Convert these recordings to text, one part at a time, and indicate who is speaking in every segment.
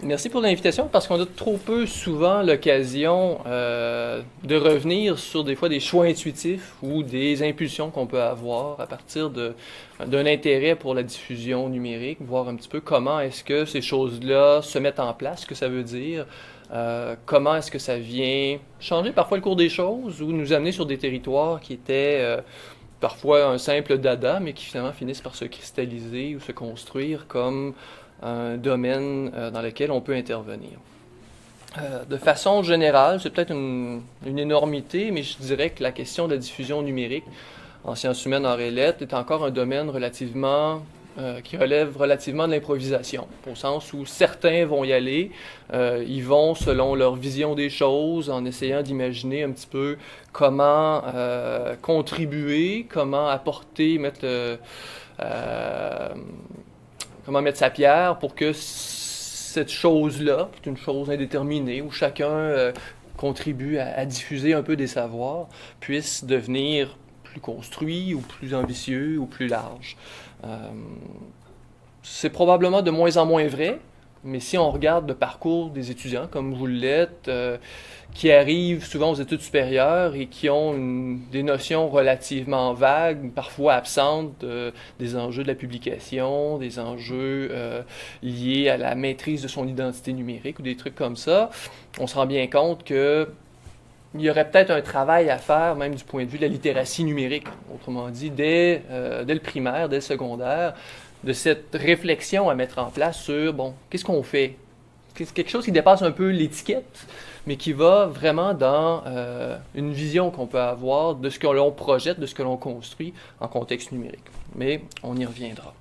Speaker 1: Merci pour l'invitation parce qu'on a trop peu souvent l'occasion de revenir sur des fois des choix intuitifs ou des impulsions qu'on peut avoir à partir d'un intérêt pour la diffusion numérique, voir un petit peu comment est-ce que ces choses-là se mettent en place, ce que ça veut dire, comment est-ce que ça vient changer parfois le cours des choses ou nous amener sur des territoires qui étaient parfois un simple dada, mais qui finalement finissent par se cristalliser ou se construire comme un domaine dans lequel on peut intervenir. De façon générale, c'est peut-être une énormité, mais je dirais que la question de la diffusion numérique en sciences humaines, arts et lettres, est encore un domaine qui relève relativement de l'improvisation, au sens où certains vont y aller, ils vont selon leur vision des choses, en essayant d'imaginer un petit peu comment contribuer, comment apporter, comment mettre sa pierre pour que cette chose-là, qui est une chose indéterminée, où chacun contribue à diffuser un peu des savoirs, puisse devenir plus construit ou plus ambitieux ou plus large. C'est probablement de moins en moins vrai, mais si on regarde le parcours des étudiants, comme vous l'êtes, qui arrivent souvent aux études supérieures et qui ont des notions relativement vagues, parfois absentes, des enjeux de la publication, des enjeux liés à la maîtrise de son identité numérique ou des trucs comme ça, on se rend bien compte que il y aurait peut-être un travail à faire, même du point de vue de la littératie numérique, autrement dit, dès le primaire, dès le secondaire, de cette réflexion à mettre en place sur, bon, qu'est-ce qu'on fait? Quelque chose qui dépasse un peu l'étiquette, mais qui va vraiment dans une vision qu'on peut avoir de ce que l'on projette, de ce que l'on construit en contexte numérique. Mais on y reviendra.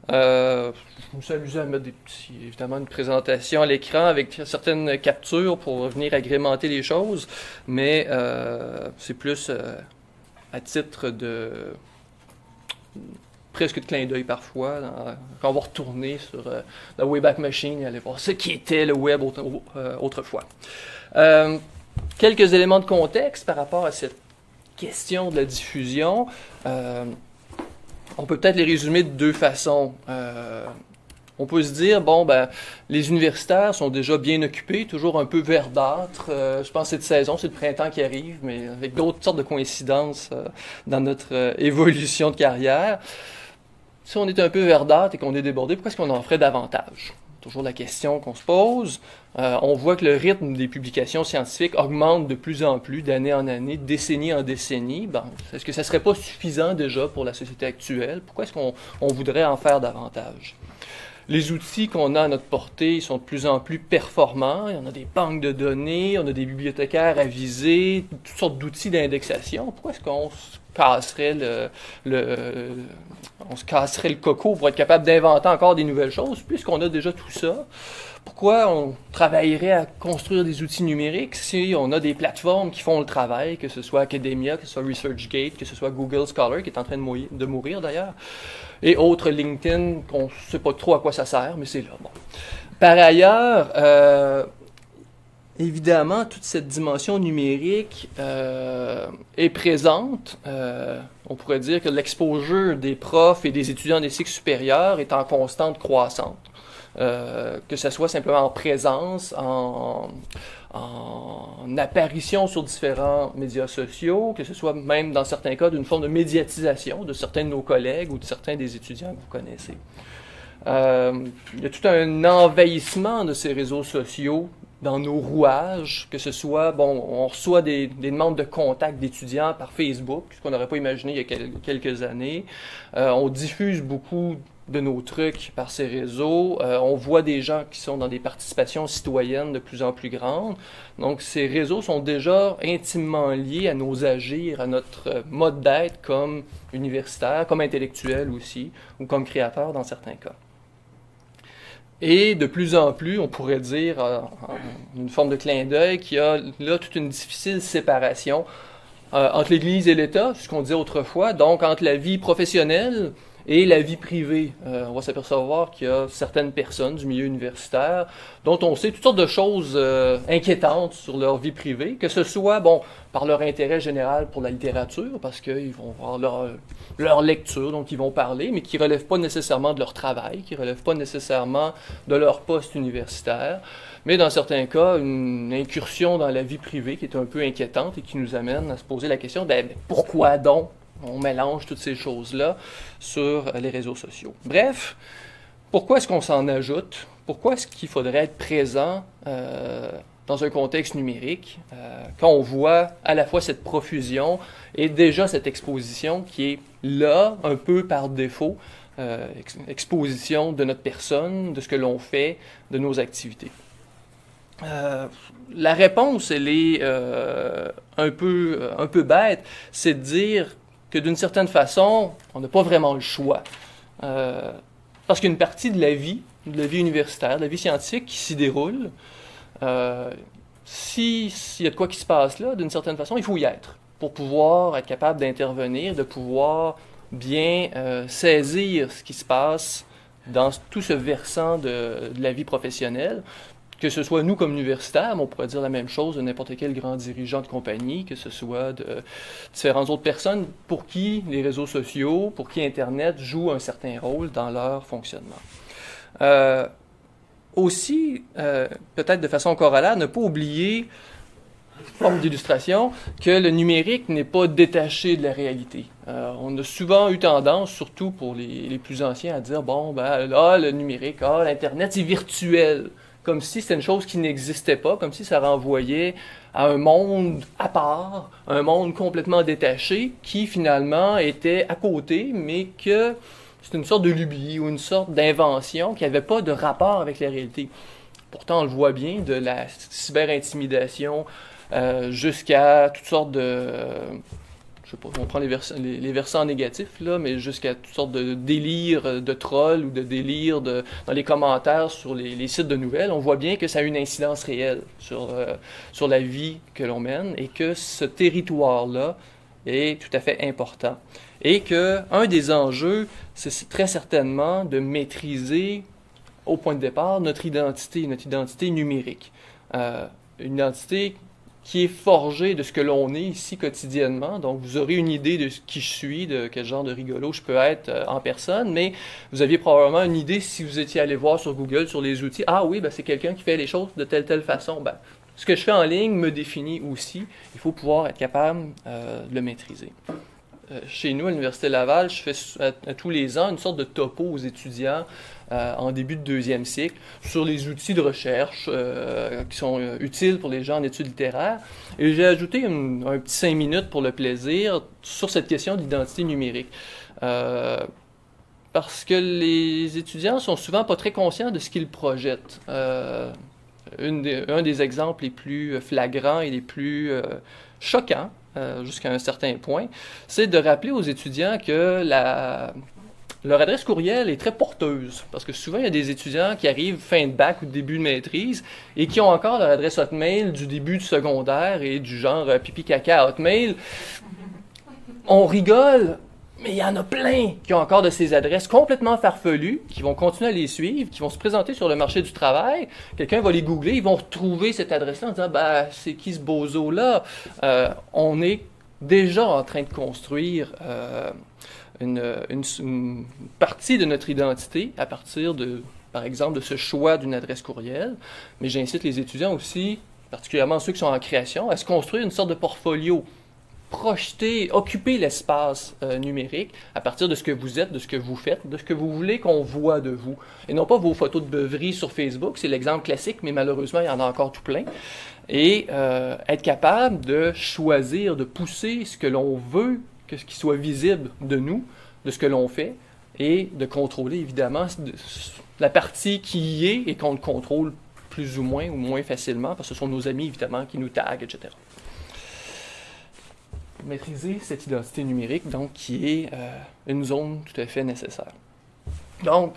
Speaker 1: Je me suis amusé à mettre évidemment une présentation à l'écran avec certaines captures pour venir agrémenter les choses, mais c'est plus à titre de presque de clin d'œil parfois, quand on va retourner sur la Wayback Machine et aller voir ce qui était le web autrefois. Quelques éléments de contexte par rapport à cette question de la diffusion. On peut peut-être les résumer de deux façons. On peut se dire, bon, ben, les universitaires sont déjà bien occupés, toujours un peu verdâtres. Je pense que c'est de saison, c'est le printemps qui arrive, mais avec d'autres sortes de coïncidences dans notre évolution de carrière. Si on est un peu verdâtre et qu'on est débordé, pourquoi est-ce qu'on en ferait davantage? Toujours la question qu'on se pose. On voit que le rythme des publications scientifiques augmente de plus en plus, d'année en année, de décennie en décennie. Bon, est-ce que ça ne serait pas suffisant déjà pour la société actuelle? Pourquoi est-ce qu'on voudrait en faire davantage? Les outils qu'on a à notre portée sont de plus en plus performants. Il y en a des banques de données, on a des bibliothécaires avisés, toutes sortes d'outils d'indexation. Pourquoi est-ce qu'on se casserait on se casserait le coco pour être capable d'inventer encore des nouvelles choses, puisqu'on a déjà tout ça? Pourquoi on travaillerait à construire des outils numériques si on a des plateformes qui font le travail, que ce soit Academia, que ce soit ResearchGate, que ce soit Google Scholar, qui est en train de mourir d'ailleurs, et autres LinkedIn, qu'on ne sait pas trop à quoi ça sert, mais c'est là. Bon. Par ailleurs, évidemment, toute cette dimension numérique est présente. On pourrait dire que l'exposure des profs et des étudiants des cycles supérieurs est en constante croissance. Que ce soit simplement en présence, en apparition sur différents médias sociaux, que ce soit même dans certains cas d'une forme de médiatisation de certains de nos collègues ou de certains des étudiants que vous connaissez. Il y a tout un envahissement de ces réseaux sociaux dans nos rouages, que ce soit, bon, on reçoit des demandes de contact d'étudiants par Facebook, ce qu'on n'aurait pas imaginé il y a quelques années. On diffuse beaucoup de nos trucs par ces réseaux. On voit des gens qui sont dans des participations citoyennes de plus en plus grandes. Donc, ces réseaux sont déjà intimement liés à nos agirs, à notre mode d'être comme universitaire, comme intellectuel aussi, ou comme créateur dans certains cas. Et de plus en plus, on pourrait dire, en une forme de clin d'œil, qu'il y a là toute une difficile séparation entre l'Église et l'État, ce qu'on disait autrefois, donc entre la vie professionnelle et la vie privée. On va s'apercevoir qu'il y a certaines personnes du milieu universitaire dont on sait toutes sortes de choses inquiétantes sur leur vie privée, que ce soit, bon, par leur intérêt général pour la littérature, parce qu'ils vont avoir leur lecture dont ils vont parler, mais qui ne relèvent pas nécessairement de leur travail, qui ne relèvent pas nécessairement de leur poste universitaire, mais dans certains cas, une incursion dans la vie privée qui est un peu inquiétante et qui nous amène à se poser la question, ben, pourquoi donc on mélange toutes ces choses-là sur les réseaux sociaux? Bref, pourquoi est-ce qu'on s'en ajoute? Pourquoi est-ce qu'il faudrait être présent dans un contexte numérique quand on voit à la fois cette profusion et déjà cette exposition qui est là, un peu par défaut, exposition de notre personne, de ce que l'on fait, de nos activités? La réponse, elle est un peu bête, c'est de dire que d'une certaine façon, on n'a pas vraiment le choix. Parce qu'une partie de la vie universitaire, de la vie scientifique qui s'y déroule, s'il y a de quoi qui se passe là, d'une certaine façon, il faut y être pour pouvoir être capable d'intervenir, de pouvoir bien saisir ce qui se passe dans tout ce versant de la vie professionnelle. Que ce soit nous comme universitaires, mais on pourrait dire la même chose de n'importe quel grand dirigeant de compagnie, que ce soit de différentes autres personnes pour qui les réseaux sociaux, pour qui Internet joue un certain rôle dans leur fonctionnement. Aussi, peut-être de façon corollaire, ne pas oublier, forme d'illustration, que le numérique n'est pas détaché de la réalité. On a souvent eu tendance, surtout pour les plus anciens, à dire, bon, ben là, le numérique, l'Internet, c'est virtuel. Comme si c'était une chose qui n'existait pas, comme si ça renvoyait à un monde à part, un monde complètement détaché, qui finalement était à côté, mais que c'était une sorte de lubie ou une sorte d'invention qui n'avait pas de rapport avec la réalité. Pourtant, on le voit bien, de la cyber-intimidation jusqu'à toutes sortes de... je sais pas, on prend les versants négatifs, là, mais jusqu'à toutes sortes de délires de trolls ou de délires dans les commentaires sur les sites de nouvelles, on voit bien que ça a une incidence réelle sur la vie que l'on mène et que ce territoire-là est tout à fait important. Et qu'un des enjeux, c'est très certainement de maîtriser, au point de départ, notre identité numérique. Une identité qui est forgé de ce que l'on est ici quotidiennement. Donc, vous aurez une idée de qui je suis, de quel genre de rigolo je peux être en personne, mais vous aviez probablement une idée si vous étiez allé voir sur Google, sur les outils. Ah oui, ben, c'est quelqu'un qui fait les choses de telle façon. Ben, ce que je fais en ligne me définit aussi. Il faut pouvoir être capable de le maîtriser. Chez nous, à l'Université Laval, je fais à tous les ans une sorte de topo aux étudiants en début de deuxième cycle sur les outils de recherche qui sont utiles pour les gens en études littéraires. Et j'ai ajouté un petit 5 minutes pour le plaisir sur cette question d'identité numérique. Parce que les étudiants sont souvent pas très conscients de ce qu'ils projettent. Un des exemples les plus flagrants et les plus choquants, jusqu'à un certain point, c'est de rappeler aux étudiants que leur adresse courriel est très porteuse, parce que souvent, il y a des étudiants qui arrivent fin de bac ou début de maîtrise et qui ont encore leur adresse Hotmail du début du secondaire et du genre pipi caca Hotmail. On rigole, mais il y en a plein qui ont encore de ces adresses complètement farfelues, qui vont continuer à les suivre, qui vont se présenter sur le marché du travail. Quelqu'un va les googler, ils vont retrouver cette adresse-là en disant « Ben, c'est qui ce bozo-là? » On est déjà en train de construire une partie de notre identité à partir par exemple, de ce choix d'une adresse courriel. Mais j'incite les étudiants aussi, particulièrement ceux qui sont en création, à se construire une sorte de portfolio. Projeter, occuper l'espace numérique à partir de ce que vous êtes, de ce que vous faites, de ce que vous voulez qu'on voit de vous. Et non pas vos photos de beuverie sur Facebook, c'est l'exemple classique, mais malheureusement, il y en a encore tout plein. Et être capable de choisir, de pousser ce que l'on veut, que ce qui soit visible de nous, de ce que l'on fait, et de contrôler évidemment la partie qui y est et qu'on le contrôle plus ou moins facilement, parce que ce sont nos amis évidemment qui nous taguent, etc. Maîtriser cette identité numérique, donc, qui est une zone tout à fait nécessaire. Donc,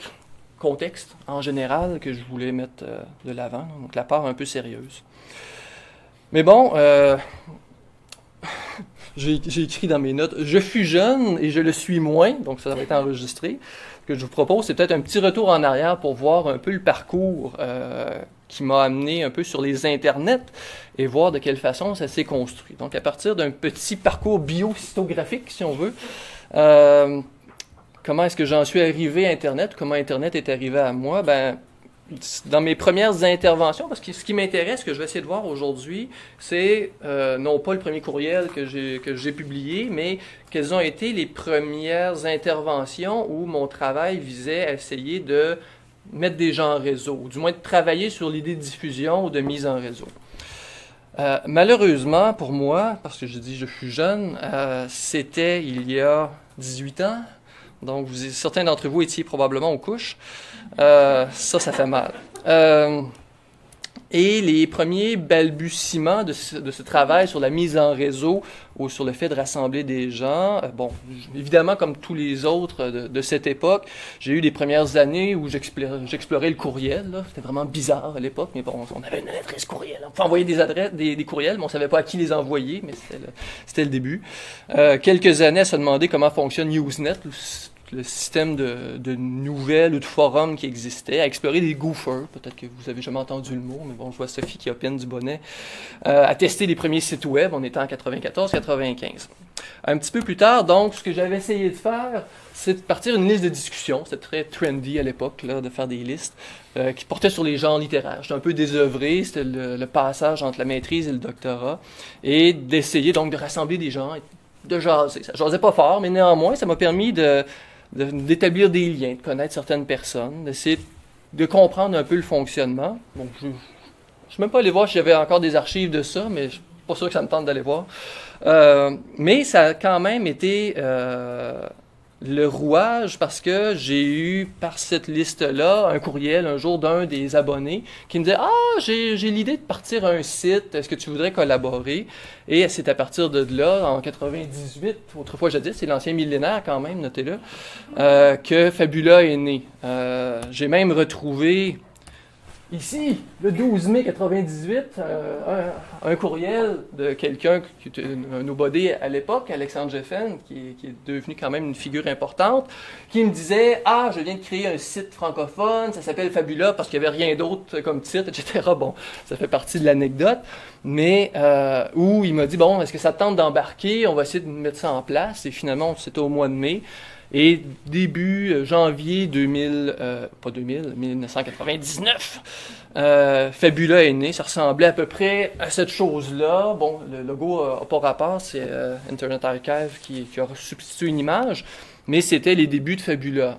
Speaker 1: contexte en général que je voulais mettre de l'avant, donc la part un peu sérieuse. Mais bon, j'ai écrit dans mes notes, je fus jeune et je le suis moins, donc ça va être enregistré. Ce que je vous propose, c'est peut-être un petit retour en arrière pour voir un peu le parcours qui m'a amené un peu sur les internets et voir de quelle façon ça s'est construit. Donc, à partir d'un petit parcours biocytographique, si on veut, comment est-ce que j'en suis arrivé à Internet, comment Internet est arrivé à moi? Ben, dans mes premières interventions, parce que ce qui m'intéresse, ce que je vais essayer de voir aujourd'hui, c'est non pas le premier courriel que j'ai publié, mais quelles ont été les premières interventions où mon travail visait à essayer de mettre des gens en réseau, ou du moins de travailler sur l'idée de diffusion ou de mise en réseau. Malheureusement pour moi, parce que je dis je suis jeune, c'était il y a 18 ans, donc certains d'entre vous étiez probablement aux couches. Ça fait mal. Et les premiers balbutiements de ce travail sur la mise en réseau ou sur le fait de rassembler des gens, bon, évidemment, comme tous les autres de cette époque, j'ai eu les premières années où j'explorais le courriel. C'était vraiment bizarre à l'époque, mais bon, on avait une adresse courriel. On pouvait envoyer des courriels, mais on ne savait pas à qui les envoyer, mais c'était le début. Quelques années à se demander comment fonctionne Usenet, le système de nouvelles ou de forums qui existait, à explorer des goofers, peut-être que vous avez jamais entendu le mot, mais bon, je vois Sophie qui opine du bonnet, à tester les premiers sites web, on était en 94-95. Un petit peu plus tard, donc, ce que j'avais essayé de faire, c'est de partir une liste de discussion, c'était très trendy à l'époque, là, de faire des listes, qui portaient sur les genres littéraires. J'étais un peu désœuvré, c'était le passage entre la maîtrise et le doctorat, et d'essayer donc de rassembler des gens, de jaser. Ça jasait pas fort, mais néanmoins, ça m'a permis d'établir des liens, de connaître certaines personnes, d'essayer de comprendre un peu le fonctionnement. Donc, je ne suis même pas allé voir si j'avais encore des archives de ça, mais je ne suis pas sûr que ça me tente d'aller voir. Mais ça a quand même été le rouage parce que j'ai eu, par cette liste-là, un courriel un jour d'un des abonnés qui me disait « Ah, j'ai l'idée de partir un site, est-ce que tu voudrais collaborer? » Et c'est à partir de là, en 98, autrefois jadis, c'est l'ancien millénaire quand même, notez-le, que Fabula est né. J'ai même retrouvé ici, le 12 mai 98, un courriel de quelqu'un qui était un nobody à l'époque, Alexandre Geffen, qui est devenu quand même une figure importante, qui me disait « Ah, je viens de créer un site francophone, ça s'appelle Fabula parce qu'il n'y avait rien d'autre comme titre, etc. » Bon, ça fait partie de l'anecdote, mais où il m'a dit « Bon, est-ce que ça te tente d'embarquer? On va essayer de mettre ça en place. » Et finalement, c'était au mois de mai. Et début janvier 1999, Fabula est né. Ça ressemblait à peu près à cette chose-là. Bon, le logo n'a pas rapport, c'est Internet Archive qui a substitué une image. Mais c'était les débuts de Fabula,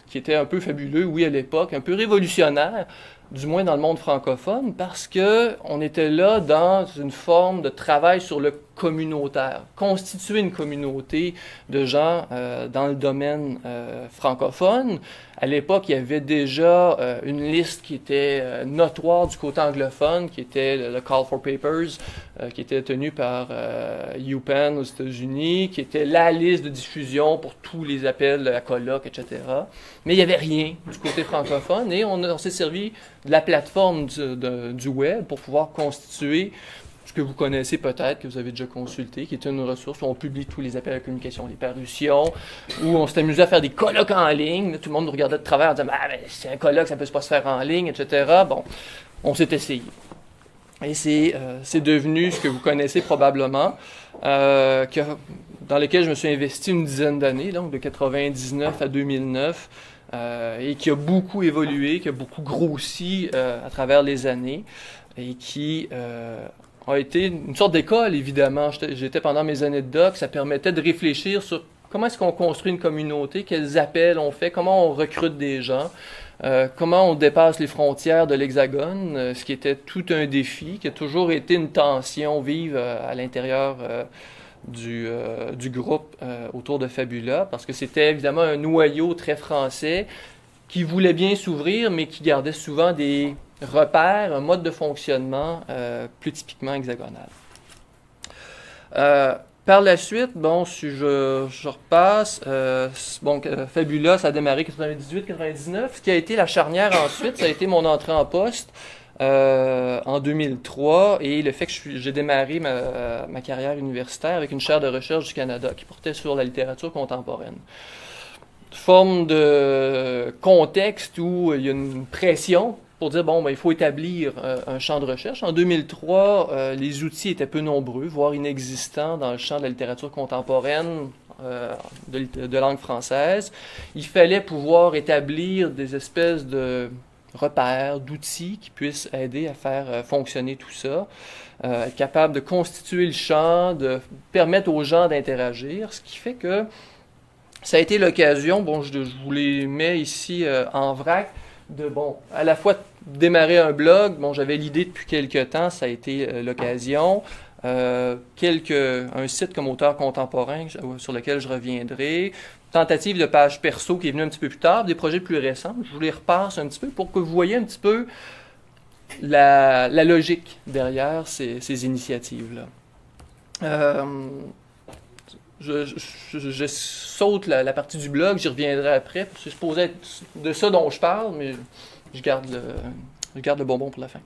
Speaker 1: qui était un peu fabuleux, oui, à l'époque, un peu révolutionnaire, du moins dans le monde francophone, parce que on était là dans une forme de travail sur le communautaire, constituer une communauté de gens dans le domaine francophone. À l'époque, il y avait déjà une liste qui était notoire du côté anglophone, qui était le Call for Papers, qui était tenu par UPenn aux États-Unis, qui était la liste de diffusion pour tous les appels à colloques, etc. Mais il n'y avait rien du côté francophone et on s'est servi de la plateforme du web pour pouvoir constituer ce que vous connaissez peut-être, que vous avez déjà consulté, qui est une ressource où on publie tous les appels à la communication, les parutions, où on s'est amusé à faire des colloques en ligne. Là, tout le monde nous regardait de travers en disant « Ah, ben, c'est un colloque, ça ne peut pas se faire en ligne, etc. » Bon, on s'est essayé. Et c'est devenu ce que vous connaissez probablement, dans lequel je me suis investi une dizaine d'années, donc de 99 à 2009, et qui a beaucoup évolué, qui a beaucoup grossi à travers les années, et qui a été une sorte d'école, évidemment. J'étais pendant mes années de doc, ça permettait de réfléchir sur comment est-ce qu'on construit une communauté, quels appels on fait, comment on recrute des gens, comment on dépasse les frontières de l'Hexagone, ce qui était tout un défi, qui a toujours été une tension vive à l'intérieur du groupe autour de Fabula, parce que c'était évidemment un noyau très français qui voulait bien s'ouvrir, mais qui gardait souvent des repères, un mode de fonctionnement plus typiquement hexagonal. Par la suite, bon, si je repasse, bon, Fabula, ça a démarré 98-99. Ce qui a été la charnière ensuite, ça a été mon entrée en poste en 2003 et le fait que j'ai démarré ma carrière universitaire avec une chaire de recherche du Canada qui portait sur la littérature contemporaine. Forme de contexte où il y a une pression pour dire, bon, ben, il faut établir un champ de recherche. En 2003, les outils étaient peu nombreux, voire inexistants dans le champ de la littérature contemporaine de langue française. Il fallait pouvoir établir des espèces de repères, d'outils qui puissent aider à faire fonctionner tout ça, être capable de constituer le champ, de permettre aux gens d'interagir, ce qui fait que ça a été l'occasion, bon, je vous les mets ici en vrac, de, bon, à la fois démarrer un blog, bon, j'avais l'idée depuis quelques temps, ça a été l'occasion, un site comme auteur contemporain sur lequel je reviendrai, tentative de page perso qui est venue un petit peu plus tard, des projets plus récents, je vous les repasse un petit peu pour que vous voyez un petit peu la logique derrière ces initiatives-là. Je saute la partie du blog, j'y reviendrai après. C'est supposé être de ça dont je parle, mais je garde le bonbon pour la fin.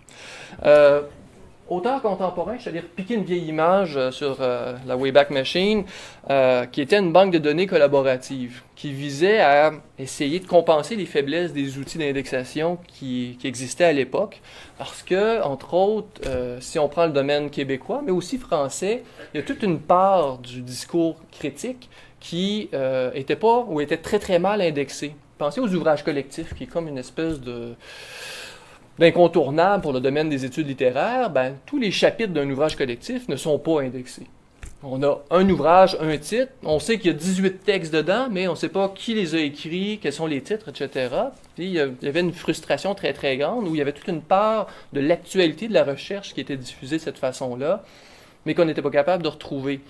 Speaker 1: Auteur contemporain, je suis allé repiquer une vieille image sur la Wayback Machine, qui était une banque de données collaborative, qui visait à essayer de compenser les faiblesses des outils d'indexation qui existaient à l'époque. Parce que, entre autres, si on prend le domaine québécois, mais aussi français, il y a toute une part du discours critique qui était pas ou était très très mal indexée. Pensez aux ouvrages collectifs, qui est comme une espèce d'incontournable pour le domaine des études littéraires. Ben, tous les chapitres d'un ouvrage collectif ne sont pas indexés. On a un ouvrage, un titre, on sait qu'il y a 18 textes dedans, mais on ne sait pas qui les a écrits, quels sont les titres, etc. Puis il y avait une frustration très très grande où il y avait toute une part de l'actualité de la recherche qui était diffusée de cette façon-là, mais qu'on n'était pas capable de retrouver.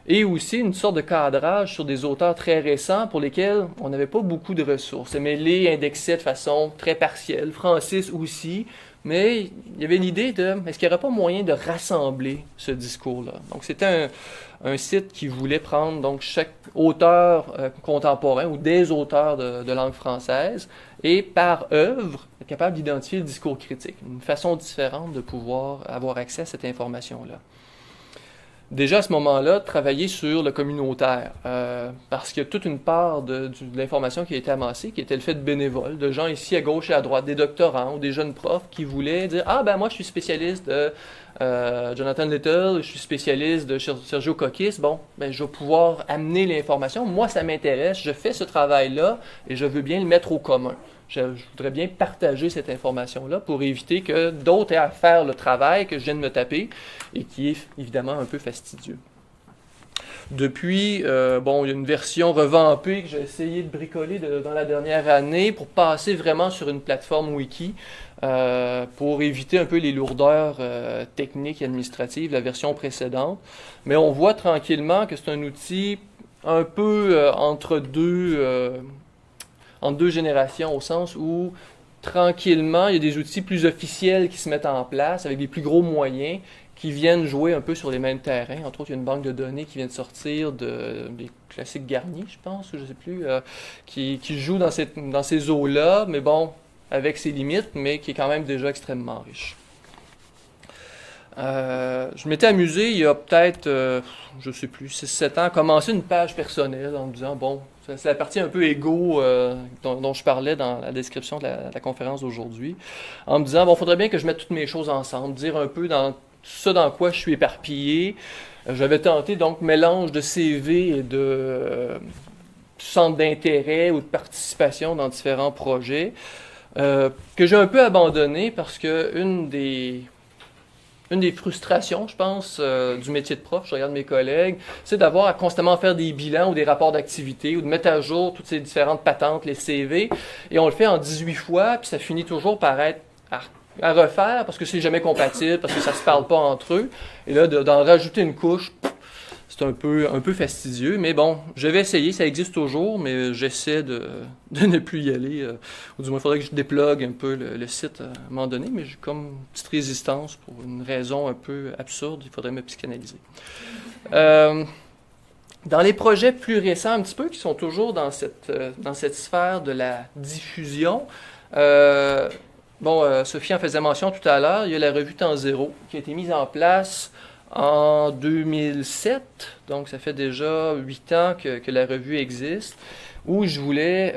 Speaker 1: Et aussi une sorte de cadrage sur des auteurs très récents pour lesquels on n'avait pas beaucoup de ressources. MLA indexait de façon très partielle, Francis aussi, mais il y avait l'idée de, est-ce qu'il n'y aurait pas moyen de rassembler ce discours-là? Donc c'était un site qui voulait prendre donc chaque auteur contemporain ou des auteurs de langue française et par œuvre être capable d'identifier le discours critique, une façon différente de pouvoir avoir accès à cette information-là. Déjà à ce moment-là, travailler sur le communautaire, parce qu'il y a toute une part de l'information qui a été amassée, qui était le fait de bénévoles, de gens ici à gauche et à droite, des doctorants ou des jeunes profs qui voulaient dire « Ah ben moi je suis spécialiste de Jonathan Little, je suis spécialiste de Sergio Coquis, bon, ben je vais pouvoir amener l'information, moi ça m'intéresse, je fais ce travail-là et je veux bien le mettre au commun. Je voudrais bien partager cette information-là pour éviter que d'autres aient à faire le travail que je viens de me taper et qui est évidemment un peu fastidieux. Depuis, bon, il y a une version revampée que j'ai essayé de bricoler dans la dernière année pour passer vraiment sur une plateforme wiki pour éviter un peu les lourdeurs techniques et administratives, la version précédente. Mais on voit tranquillement que c'est un outil un peu entre deux générations, au sens où, tranquillement, il y a des outils plus officiels qui se mettent en place, avec des plus gros moyens, qui viennent jouer un peu sur les mêmes terrains. Entre autres, il y a une banque de données qui vient de sortir des classiques Garnier, je pense, ou je ne sais plus, qui joue dans ces eaux-là, mais bon, avec ses limites, mais qui est quand même déjà extrêmement riche. Je m'étais amusé il y a peut-être, je ne sais plus, 6-7 ans, à commencer une page personnelle en me disant, bon, c'est la partie un peu égo dont je parlais dans la description de la conférence d'aujourd'hui, en me disant, bon, il faudrait bien que je mette toutes mes choses ensemble, dire un peu dans ça dans quoi je suis éparpillé. J'avais tenté donc mélange de CV et de centre d'intérêt ou de participation dans différents projets, que j'ai un peu abandonné parce que une des frustrations, je pense, du métier de prof, je regarde mes collègues, c'est d'avoir à constamment faire des bilans ou des rapports d'activité ou de mettre à jour toutes ces différentes patentes, les CV, et on le fait en 18 fois, puis ça finit toujours par être à refaire parce que c'est jamais compatible, parce que ça se parle pas entre eux, et là, d'en rajouter une couche, c'est un peu fastidieux, mais bon, je vais essayer, ça existe toujours, mais j'essaie de ne plus y aller, ou du moins il faudrait que je déplogue un peu le site à un moment donné, mais j'ai comme une petite résistance pour une raison un peu absurde, il faudrait me psychanalyser. Dans les projets plus récents un petit peu, qui sont toujours dans cette sphère de la diffusion, bon, Sophie en faisait mention tout à l'heure, il y a la revue Temps Zéro qui a été mise en place en 2007, donc ça fait déjà 8 ans que la revue existe, où je voulais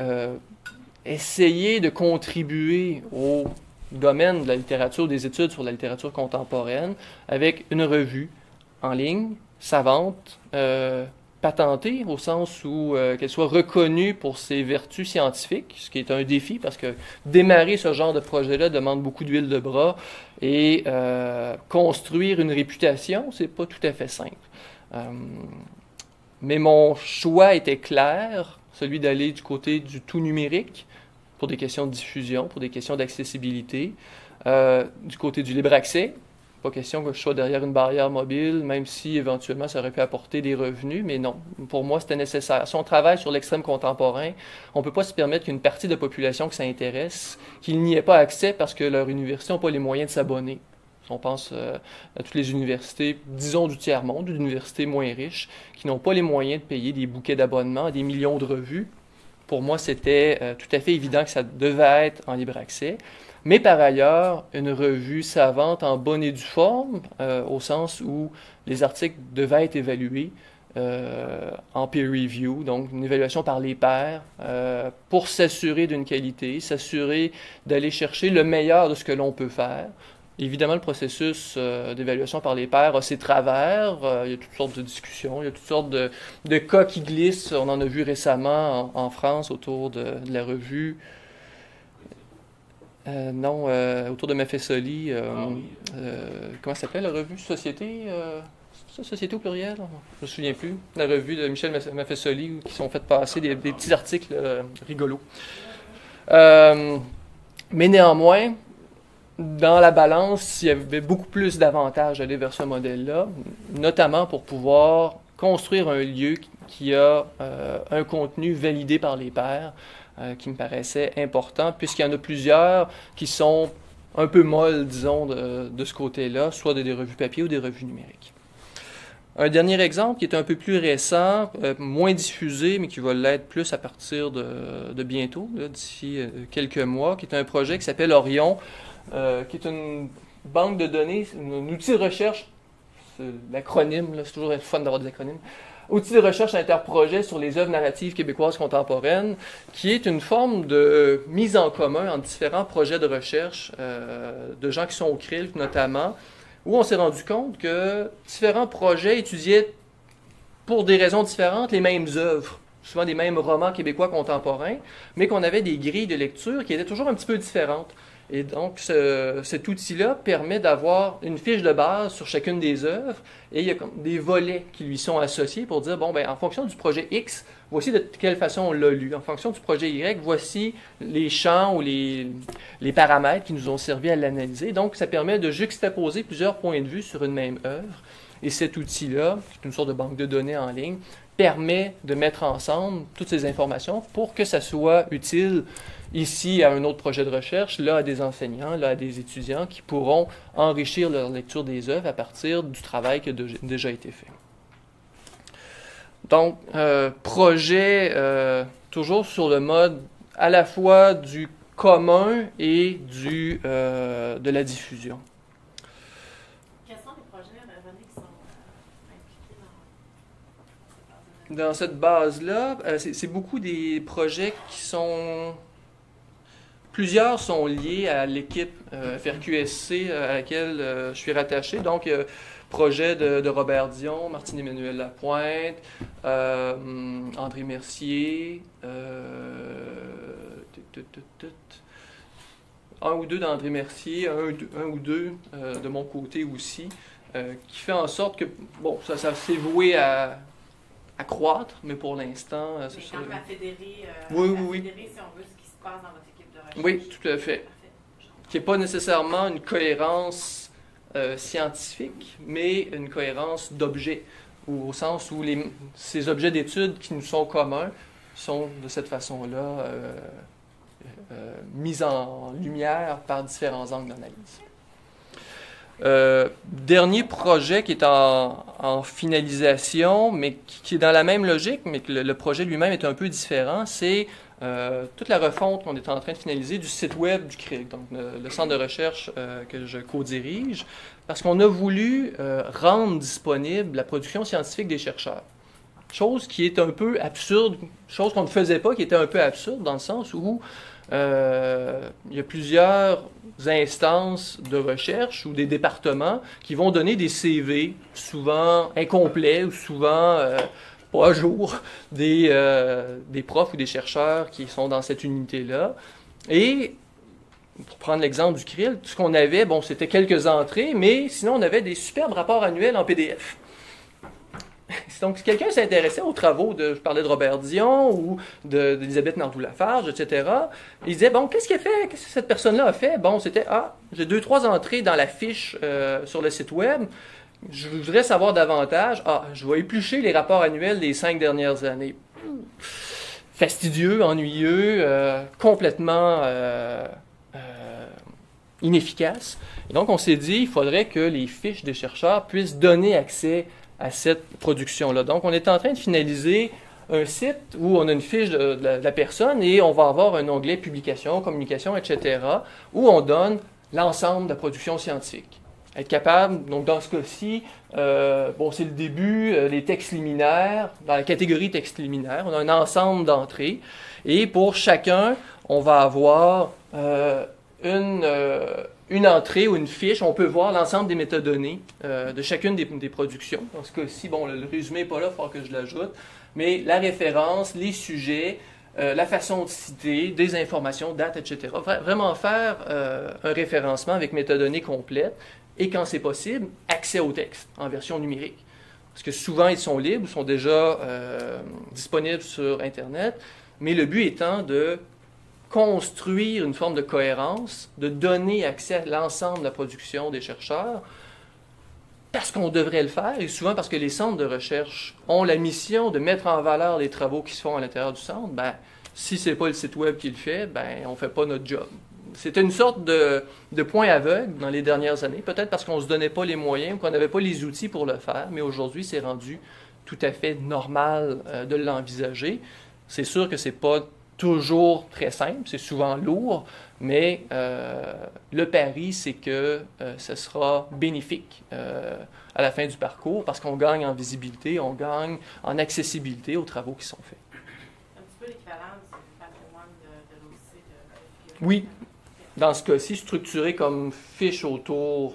Speaker 1: essayer de contribuer au domaine de la littérature, des études sur la littérature contemporaine, avec une revue en ligne, savante, patentée, au sens où qu'elle soit reconnue pour ses vertus scientifiques, ce qui est un défi, parce que démarrer ce genre de projet-là demande beaucoup d'huile de bras, et construire une réputation, c'est pas tout à fait simple. Mais mon choix était clair, celui d'aller du côté du tout numérique, pour des questions de diffusion, pour des questions d'accessibilité, du côté du libre accès. Pas question que je sois derrière une barrière mobile, même si éventuellement ça aurait pu apporter des revenus, mais non, pour moi c'était nécessaire. Si on travaille sur l'extrême contemporain, on ne peut pas se permettre qu'une partie de la population que ça intéresse, qu'il n'y ait pas accès parce que leur université n'a pas les moyens de s'abonner. Si on pense à toutes les universités, disons du tiers-monde, d'universités moins riches, qui n'ont pas les moyens de payer des bouquets d'abonnements, des millions de revues, pour moi c'était tout à fait évident que ça devait être en libre accès. Mais par ailleurs, une revue savante en bonne et due forme, au sens où les articles devaient être évalués en peer review, donc une évaluation par les pairs, pour s'assurer d'une qualité, s'assurer d'aller chercher le meilleur de ce que l'on peut faire. Évidemment, le processus d'évaluation par les pairs a ses travers. Il y a toutes sortes de discussions, il y a toutes sortes de cas qui glissent. On en a vu récemment en France autour de la revue. Autour de Maffesoli. Comment ça s'appelait la revue Société Société au pluriel? Je me souviens plus. La revue de Michel Maffesoli qui sont fait passer des petits articles rigolos. Mais néanmoins, dans la balance, il y avait beaucoup plus d'avantages à aller vers ce modèle-là, notamment pour pouvoir construire un lieu qui a un contenu validé par les pairs, qui me paraissait important, puisqu'il y en a plusieurs qui sont un peu molles, disons, de ce côté-là, soit des revues papier ou des revues numériques. Un dernier exemple qui est un peu plus récent, moins diffusé, mais qui va l'être plus à partir de bientôt, d'ici quelques mois, qui est un projet qui s'appelle Orion, qui est une banque de données, un outil de recherche, c'est l'acronyme, c'est toujours fun d'avoir des acronymes, outil de recherche interprojet sur les œuvres narratives québécoises contemporaines, qui est une forme de mise en commun entre différents projets de recherche, de gens qui sont au CRILC notamment, où on s'est rendu compte que différents projets étudiaient, pour des raisons différentes, les mêmes œuvres, souvent des mêmes romans québécois contemporains, mais qu'on avait des grilles de lecture qui étaient toujours un petit peu différentes. Et donc, cet outil-là permet d'avoir une fiche de base sur chacune des œuvres, et il y a des volets qui lui sont associés pour dire, bon, ben, en fonction du projet X, voici de quelle façon on l'a lu. En fonction du projet Y, voici les champs ou les paramètres qui nous ont servi à l'analyser. Donc, ça permet de juxtaposer plusieurs points de vue sur une même œuvre. Et cet outil-là, qui est une sorte de banque de données en ligne, permet de mettre ensemble toutes ces informations pour que ça soit utile ici à un autre projet de recherche, là à des enseignants, là à des étudiants qui pourront enrichir leur lecture des œuvres à partir du travail qui a déjà été fait. Donc, projet toujours sur le mode à la fois du commun et de la diffusion.
Speaker 2: Quels sont les projets, René, qui sont impliqués
Speaker 1: dans cette base-là? C'est beaucoup des projets qui sont... Plusieurs sont liés à l'équipe FRQSC à laquelle je suis rattaché. Donc, projet de Robert Dion, Martine-Emmanuel Lapointe, André Mercier, un ou deux d'André Mercier, un ou deux de mon côté aussi, qui fait en sorte que, bon, ça s'est voué à croître, mais pour l'instant...
Speaker 2: mais quand même à fédérer,
Speaker 1: oui.
Speaker 2: Fédérer, si on veut, ce qui se passe dans votre équipe de recherche.
Speaker 1: Oui, tout à fait. Qui n'est pas nécessairement une cohérence scientifique, mais une cohérence d'objets, ou au sens où ces objets d'études qui nous sont communs sont de cette façon-là mis en lumière par différents angles d'analyse. Dernier projet qui est en finalisation, mais qui est dans la même logique, mais que le projet lui-même est un peu différent, c'est toute la refonte qu'on est en train de finaliser du site web du CRIC, donc le centre de recherche que je co-dirige, parce qu'on a voulu rendre disponible la production scientifique des chercheurs. Chose qui est un peu absurde, chose qu'on ne faisait pas, qui était un peu absurde dans le sens où il y a plusieurs instances de recherche ou des départements qui vont donner des CV, souvent incomplets ou souvent pas à jour, des profs ou des chercheurs qui sont dans cette unité-là. Et, pour prendre l'exemple du CRIL, tout ce qu'on avait, bon, c'était quelques entrées, mais sinon on avait des superbes rapports annuels en PDF. Donc, si quelqu'un s'intéressait aux travaux je parlais de Robert Dion ou d'Elisabeth Nardou-Lafarge, etc., il disait, bon, qu'est-ce qu'il a fait? Qu'est-ce que cette personne-là a fait? Bon, c'était, j'ai 2-3 entrées dans la fiche sur le site web. Je voudrais savoir davantage. Je vais éplucher les rapports annuels des 5 dernières années. Fastidieux, ennuyeux, complètement inefficace. Et donc, on s'est dit, il faudrait que les fiches des chercheurs puissent donner accès à cette production-là. Donc, on est en train de finaliser un site où on a une fiche de la personne et on va avoir un onglet publication, communication, etc., où on donne l'ensemble de la production scientifique. Être capable, donc dans ce cas-ci, c'est le début, les textes liminaires, dans la catégorie texte liminaire, on a un ensemble d'entrées et pour chacun, on va avoir une entrée ou une fiche, on peut voir l'ensemble des métadonnées de chacune des productions. Dans ce cas-ci, bon, le résumé n'est pas là, il faut que je l'ajoute, mais la référence, les sujets, la façon de citer, des informations, dates, etc. Vraiment faire un référencement avec métadonnées complètes et, quand c'est possible, accès au texte en version numérique. Parce que souvent, ils sont libres, sont déjà disponibles sur Internet, mais le but étant de construire une forme de cohérence, de donner accès à l'ensemble de la production des chercheurs, parce qu'on devrait le faire, et souvent parce que les centres de recherche ont la mission de mettre en valeur les travaux qui se font à l'intérieur du centre. Si ce n'est pas le site web qui le fait, on ne fait pas notre job. C'était une sorte de point aveugle dans les dernières années, peut-être parce qu'on ne se donnait pas les moyens ou qu'on n'avait pas les outils pour le faire, mais aujourd'hui, c'est rendu tout à fait normal de l'envisager. C'est sûr que ce n'est pas toujours très simple, c'est souvent lourd, mais le pari, c'est que ce sera bénéfique à la fin du parcours parce qu'on gagne en visibilité, on gagne en accessibilité aux travaux qui sont faits.
Speaker 2: Un petit peu l'équivalent du patrimoine de l'OIC.
Speaker 1: Oui, dans ce cas-ci, structuré comme fiche autour,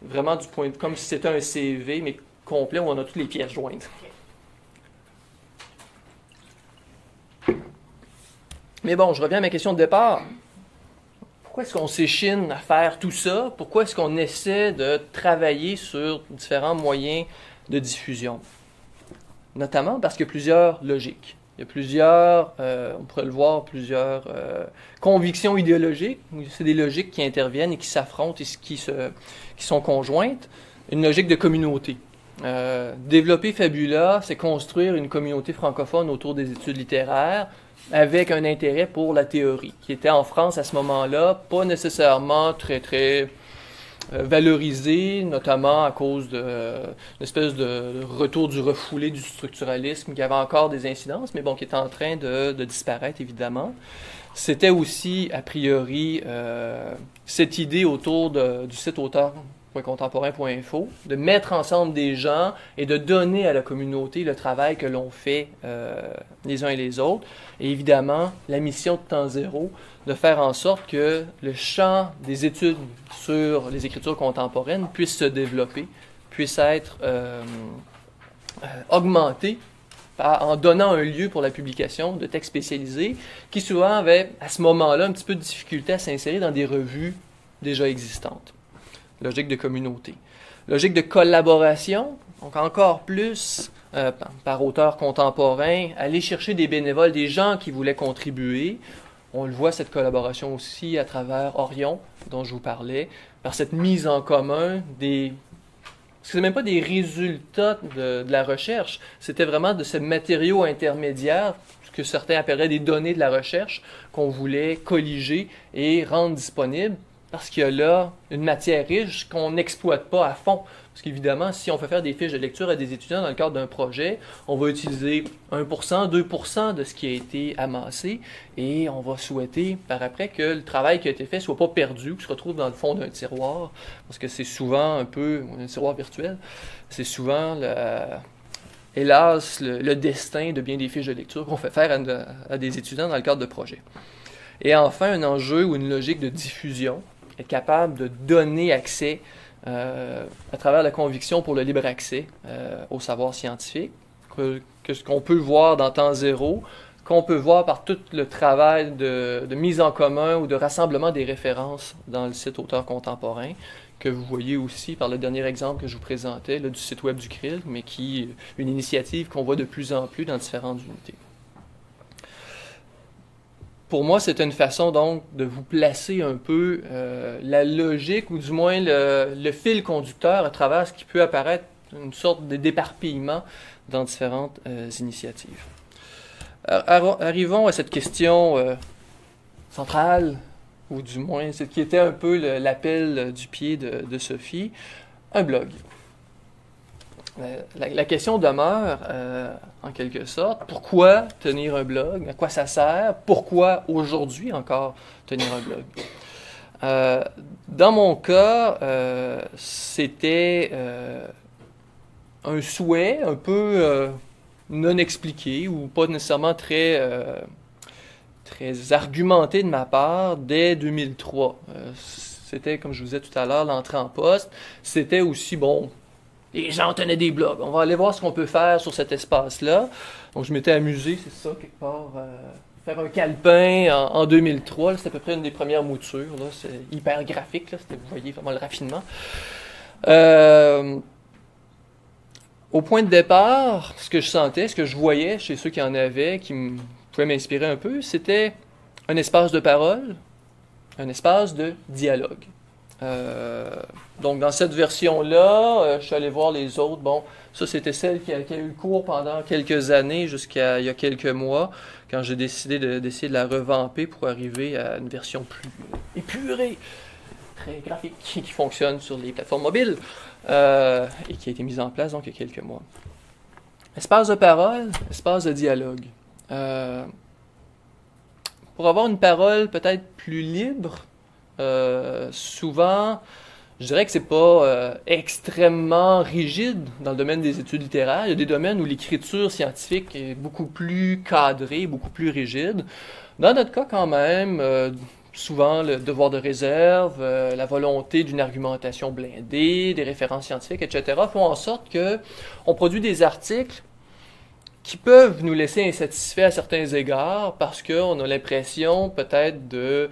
Speaker 1: vraiment du point de comme si c'était un CV, mais complet, où on a toutes les pièces jointes. Mais bon, je reviens à ma question de départ. Pourquoi est-ce qu'on s'échine à faire tout ça? Pourquoi est-ce qu'on essaie de travailler sur différents moyens de diffusion? Notamment parce qu'il y a plusieurs logiques. Il y a plusieurs, on pourrait le voir, plusieurs convictions idéologiques. C'est des logiques qui interviennent et qui s'affrontent et qui sont conjointes. Une logique de communauté. Développer Fabula, c'est construire une communauté francophone autour des études littéraires, avec un intérêt pour la théorie, qui était en France à ce moment-là pas nécessairement très valorisée, notamment à cause d'une espèce de retour du refoulé du structuralisme qui avait encore des incidences, mais bon, qui est en train de disparaître, évidemment. C'était aussi, a priori, cette idée autour du site auteur.contemporain.info, de mettre ensemble des gens et de donner à la communauté le travail que l'on fait les uns et les autres. Et évidemment, la mission de Temps Zéro, de faire en sorte que le champ des études sur les écritures contemporaines puisse se développer, puisse être augmenté en donnant un lieu pour la publication de textes spécialisés qui souvent avaient, à ce moment-là, un petit peu de difficulté à s'insérer dans des revues déjà existantes. Logique de communauté. Logique de collaboration, donc encore plus par auteurs contemporains, aller chercher des bénévoles, des gens qui voulaient contribuer. On le voit, cette collaboration aussi à travers Orion, dont je vous parlais, par cette mise en commun des... Ce n'est même pas des résultats de la recherche, c'était vraiment de ces matériaux intermédiaires, ce que certains appelleraient des données de la recherche, qu'on voulait colliger et rendre disponibles parce qu'il y a là une matière riche qu'on n'exploite pas à fond. Parce qu'évidemment, si on fait faire des fiches de lecture à des étudiants dans le cadre d'un projet, on va utiliser 1%, 2% de ce qui a été amassé et on va souhaiter par après que le travail qui a été fait ne soit pas perdu, qu'il se retrouve dans le fond d'un tiroir, parce que c'est souvent un peu un tiroir virtuel, c'est souvent, hélas, le destin de bien des fiches de lecture qu'on fait faire à des étudiants dans le cadre de projets. Et enfin, un enjeu ou une logique de diffusion, être capable de donner accès à travers la conviction pour le libre accès au savoir scientifique, que ce qu'on peut voir dans Temps Zéro, qu'on peut voir par tout le travail de mise en commun ou de rassemblement des références dans le site Auteurs contemporains, que vous voyez aussi par le dernier exemple que je vous présentais, là, du site web du CRIL, mais qui est une initiative qu'on voit de plus en plus dans différentes unités. Pour moi, c'est une façon donc de vous placer un peu la logique ou du moins le fil conducteur à travers ce qui peut apparaître une sorte d'éparpillement dans différentes initiatives. Arrivons à cette question centrale, ou du moins ce qui était un peu l'appel du pied de Sophie, un blog. La question demeure, en quelque sorte, pourquoi tenir un blog? À quoi ça sert? Pourquoi aujourd'hui encore tenir un blog? Dans mon cas, c'était un souhait un peu non expliqué ou pas nécessairement très argumenté de ma part dès 2003. C'était, comme je vous disais tout à l'heure, l'entrée en poste. C'était aussi, bon, les gens tenaient des blogs. On va aller voir ce qu'on peut faire sur cet espace-là. Donc, je m'étais amusé, c'est ça, quelque part, faire un calepin en 2003. C'était à peu près une des premières moutures. C'est hyper graphique. Là, vous voyez vraiment le raffinement. Au point de départ, ce que je sentais, ce que je voyais chez ceux qui en avaient, qui pouvaient m'inspirer un peu, c'était un espace de parole, un espace de dialogue. Donc, dans cette version-là, je suis allé voir les autres. Bon, ça, c'était celle qui a eu cours pendant quelques années, jusqu'à il y a quelques mois, quand j'ai décidé d'essayer de la revamper pour arriver à une version plus épurée, très graphique, qui fonctionne sur les plateformes mobiles et qui a été mise en place donc il y a quelques mois. Espace de parole, espace de dialogue. Pour avoir une parole peut-être plus libre, souvent, je dirais que c'est pas extrêmement rigide dans le domaine des études littéraires. Il y a des domaines où l'écriture scientifique est beaucoup plus cadrée, beaucoup plus rigide. Dans notre cas, quand même, souvent le devoir de réserve, la volonté d'une argumentation blindée, des références scientifiques, etc., font en sorte que on produit des articles qui peuvent nous laisser insatisfaits à certains égards parce qu'on a l'impression peut-être de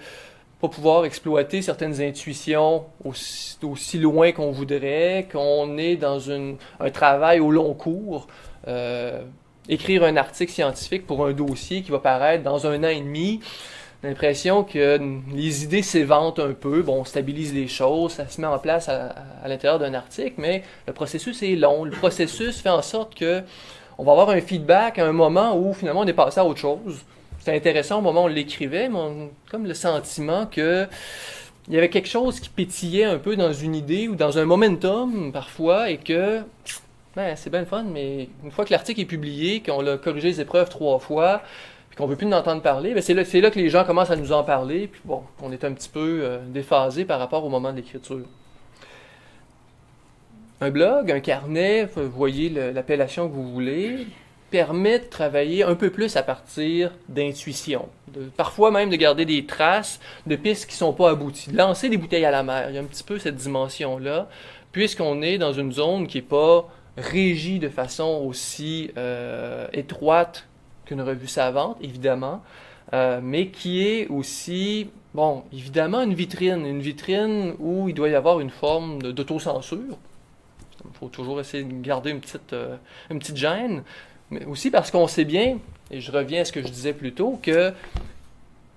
Speaker 1: pas pouvoir exploiter certaines intuitions aussi loin qu'on voudrait, qu'on est dans un travail au long cours. Écrire un article scientifique pour un dossier qui va paraître dans 1 an et demi, l'impression que les idées s'éventent un peu, bon, on stabilise les choses, ça se met en place à l'intérieur d'un article, mais le processus est long. Le processus fait en sorte que on va avoir un feedback à un moment où finalement on est passé à autre chose. C'était intéressant au moment où on l'écrivait, mais on a comme le sentiment que il y avait quelque chose qui pétillait un peu dans une idée ou dans un momentum parfois et que ben, c'est bien le fun, mais une fois que l'article est publié, qu'on a corrigé les épreuves 3 fois, puis qu'on ne veut plus en entendre parler, ben c'est là que les gens commencent à nous en parler, puis bon, on est un petit peu déphasé par rapport au moment de l'écriture. Un blog, un carnet, vous voyez l'appellation que vous voulez, permet de travailler un peu plus à partir d'intuition. Parfois même de garder des traces de pistes qui ne sont pas abouties. De lancer des bouteilles à la mer. Il y a un petit peu cette dimension-là, puisqu'on est dans une zone qui n'est pas régie de façon aussi étroite qu'une revue savante, évidemment, mais qui est aussi, bon, évidemment une vitrine où il doit y avoir une forme d'autocensure. Il faut toujours essayer de garder une petite gêne, mais aussi parce qu'on sait bien, et je reviens à ce que je disais plus tôt, que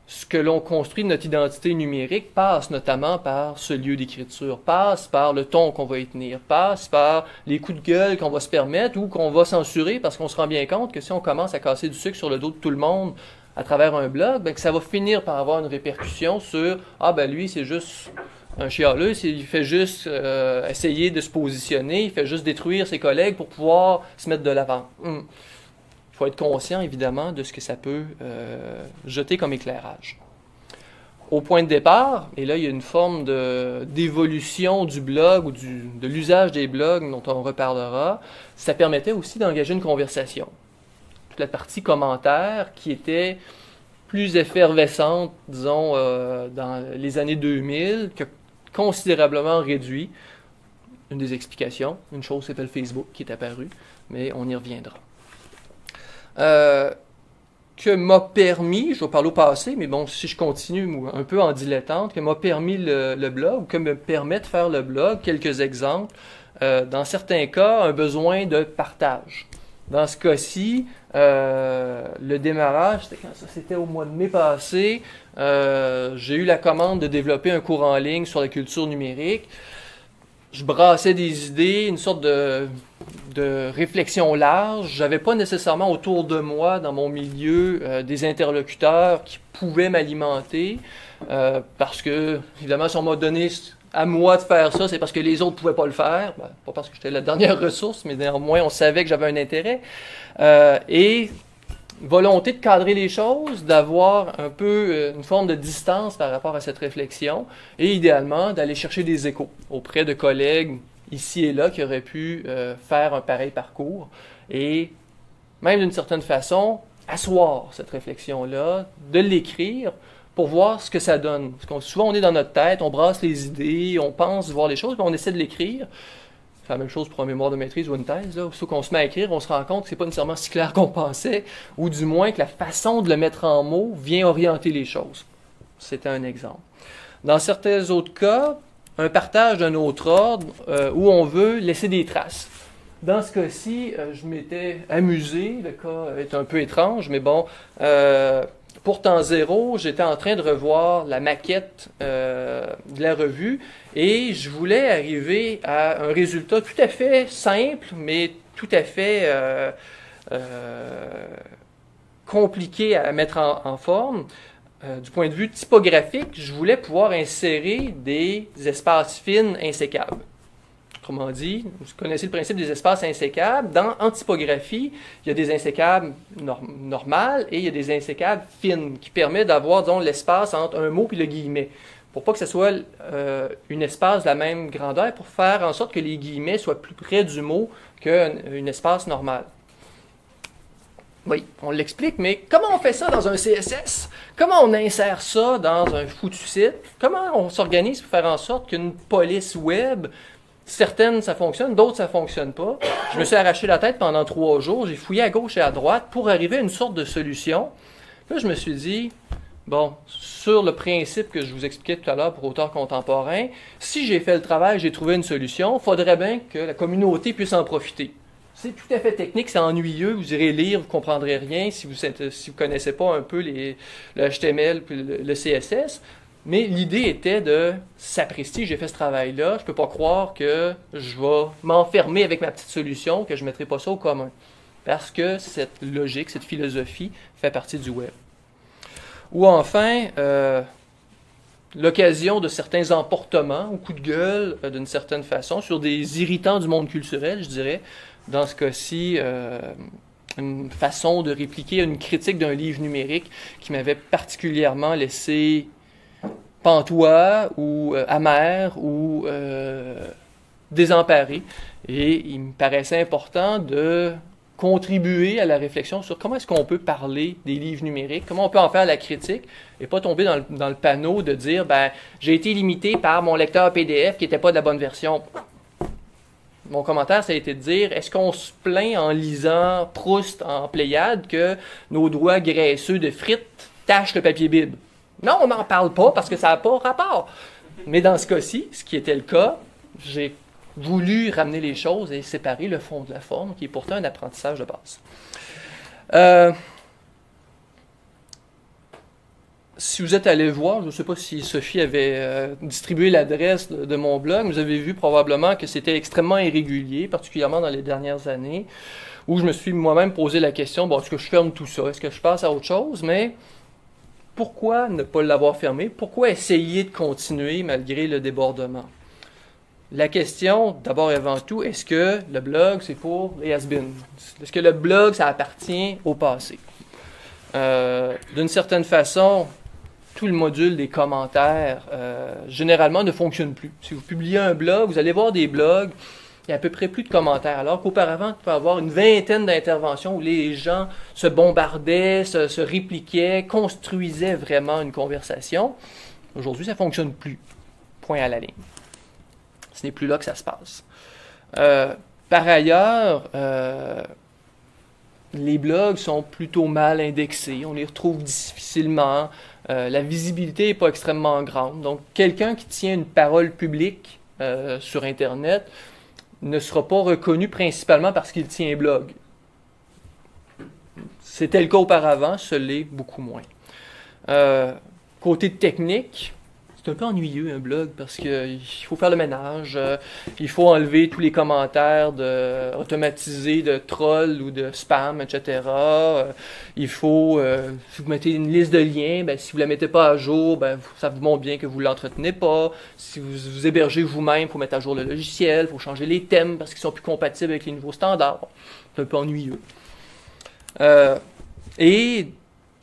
Speaker 1: ce que l'on construit de notre identité numérique passe notamment par ce lieu d'écriture, passe par le ton qu'on va y tenir, passe par les coups de gueule qu'on va se permettre ou qu'on va censurer parce qu'on se rend bien compte que si on commence à casser du sucre sur le dos de tout le monde à travers un blog, ben que ça va finir par avoir une répercussion sur « Ah ben lui, c'est juste Un chialeux, il fait juste essayer de se positionner, il fait juste détruire ses collègues pour pouvoir se mettre de l'avant. Il faut être conscient, évidemment, de ce que ça peut jeter comme éclairage. Au point de départ, et là, il y a une forme d'évolution du blog ou de l'usage des blogs dont on reparlera, ça permettait aussi d'engager une conversation. Toute la partie commentaire qui était plus effervescente, disons, dans les années 2000, qui a considérablement réduit. Une des explications, une chose s'appelle Facebook qui est apparue, mais on y reviendra. Que m'a permis, je vais parler au passé, mais bon, si je continue un peu en dilettante, que m'a permis le blog, ou que me permet de faire le blog, quelques exemples. Dans certains cas, un besoin de partage. Dans ce cas-ci, le démarrage, c'était quand ça? C'était au mois de mai passé. J'ai eu la commande de développer un cours en ligne sur la culture numérique. Je brassais des idées, une sorte de réflexion large. J'avais pas nécessairement autour de moi, dans mon milieu, des interlocuteurs qui pouvaient m'alimenter. Parce que, évidemment, si on m'a donné à moi de faire ça, c'est parce que les autres ne pouvaient pas le faire. Ben, pas parce que j'étais la dernière ressource, mais néanmoins, on savait que j'avais un intérêt. Et volonté de cadrer les choses, d'avoir un peu une forme de distance par rapport à cette réflexion, et idéalement, d'aller chercher des échos auprès de collègues ici et là qui auraient pu faire un pareil parcours. Et même d'une certaine façon, asseoir cette réflexion-là, de l'écrire, pour voir ce que ça donne. Parce que souvent, on est dans notre tête, on brasse les idées, on pense voir les choses, puis on essaie de l'écrire. C'est la même chose pour un mémoire de maîtrise ou une thèse. Là. Sauf qu'on se met à écrire, on se rend compte que c'est pas nécessairement si clair qu'on pensait, ou du moins que la façon de le mettre en mots vient orienter les choses. C'était un exemple. Dans certains autres cas, un partage d'un autre ordre où on veut laisser des traces. Dans ce cas-ci, je m'étais amusé, le cas est un peu étrange, mais bon... Pour Temps Zéro, j'étais en train de revoir la maquette de la revue et je voulais arriver à un résultat tout à fait simple, mais tout à fait compliqué à mettre en forme. Du point de vue typographique, je voulais pouvoir insérer des espaces fines insécables. Autrement dit, vous connaissez le principe des espaces insécables. En typographie, il y a des insécables normales et il y a des insécables fines qui permettent d'avoir, disons, l'espace entre un mot et le guillemet. Pour pas que ce soit un espace de la même grandeur, pour faire en sorte que les guillemets soient plus près du mot qu'un espace normal. Oui, on l'explique, mais comment on fait ça dans un CSS? Comment on insère ça dans un foutu site? Comment on s'organise pour faire en sorte qu'une police web... Certaines, ça fonctionne, d'autres, ça fonctionne pas. Je me suis arraché la tête pendant 3 jours. J'ai fouillé à gauche et à droite pour arriver à une sorte de solution. Là, je me suis dit, bon, sur le principe que je vous expliquais tout à l'heure pour auteurs contemporains, si j'ai fait le travail, j'ai trouvé une solution, il faudrait bien que la communauté puisse en profiter. C'est tout à fait technique, c'est ennuyeux, vous irez lire, vous ne comprendrez rien si vous ne connaissez pas un peu le HTML et le CSS. Mais l'idée était de s'apprécier, j'ai fait ce travail-là, je ne peux pas croire que je vais m'enfermer avec ma petite solution, que je ne mettrai pas ça au commun. Parce que cette logique, cette philosophie fait partie du web. Ou enfin, l'occasion de certains emportements ou coups de gueule, d'une certaine façon, sur des irritants du monde culturel, je dirais. Dans ce cas-ci, une façon de répliquer une critique d'un livre numérique qui m'avait particulièrement laissé... pantois ou amer ou désemparé. Et il me paraissait important de contribuer à la réflexion sur comment est-ce qu'on peut parler des livres numériques, comment on peut en faire la critique et pas tomber dans le panneau de dire ben j'ai été limité par mon lecteur PDF qui n'était pas de la bonne version. Mon commentaire, ça a été de dire est-ce qu'on se plaint en lisant Proust en Pléiade que nos doigts graisseux de frites tachent le papier Bible? Non, on n'en parle pas parce que ça n'a pas rapport. Mais dans ce cas-ci, ce qui était le cas, j'ai voulu ramener les choses et séparer le fond de la forme, qui est pourtant un apprentissage de base. Si vous êtes allé voir, je ne sais pas si Sophie avait distribué l'adresse de mon blog, vous avez vu probablement que c'était extrêmement irrégulier, particulièrement dans les dernières années, où je me suis moi-même posé la question, bon, est-ce que je ferme tout ça? Est-ce que je passe à autre chose? Mais pourquoi ne pas l'avoir fermé? Pourquoi essayer de continuer malgré le débordement? La question, d'abord et avant tout, est-ce que le blog, c'est pour les has-been? Est-ce que le blog, ça appartient au passé? D'une certaine façon, tout le module des commentaires, généralement, ne fonctionne plus. Si vous publiez un blog, vous allez voir des blogs, il y a à peu près plus de commentaires. Alors qu'auparavant, tu peux avoir une vingtaine d'interventions où les gens se bombardaient, se répliquaient, construisaient vraiment une conversation. Aujourd'hui, ça ne fonctionne plus. Point à la ligne. Ce n'est plus là que ça se passe. Par ailleurs, les blogs sont plutôt mal indexés. On les retrouve difficilement. La visibilité n'est pas extrêmement grande. Donc, quelqu'un qui tient une parole publique sur Internet ne sera pas reconnu principalement parce qu'il tient un blog. C'était le cas auparavant, ce l'est beaucoup moins. Côté technique, c'est un peu ennuyeux un blog parce qu'il faut faire le ménage, il faut enlever tous les commentaires automatisés de trolls ou de spam, etc. Il faut, si vous mettez une liste de liens, ben, si vous ne la mettez pas à jour, ben, ça vous montre bien que vous ne l'entretenez pas. Si vous hébergez vous-même, il faut mettre à jour le logiciel, il faut changer les thèmes parce qu'ils sont plus compatibles avec les nouveaux standards. C'est un peu ennuyeux. Et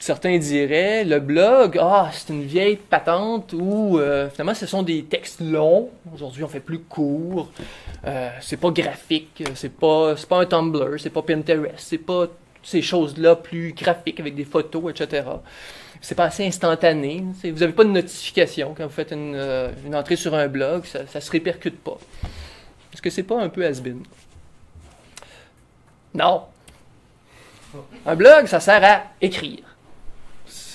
Speaker 1: certains diraient, le blog, c'est une vieille patente où finalement ce sont des textes longs. Aujourd'hui, on fait plus court. C'est pas graphique, c'est pas un Tumblr, c'est pas Pinterest, c'est pas ces choses-là plus graphiques avec des photos, etc. C'est pas assez instantané. Vous n'avez pas de notification quand vous faites une entrée sur un blog, ça se répercute pas. Est-ce que c'est pas un peu has-been? Non. Un blog, ça sert à écrire.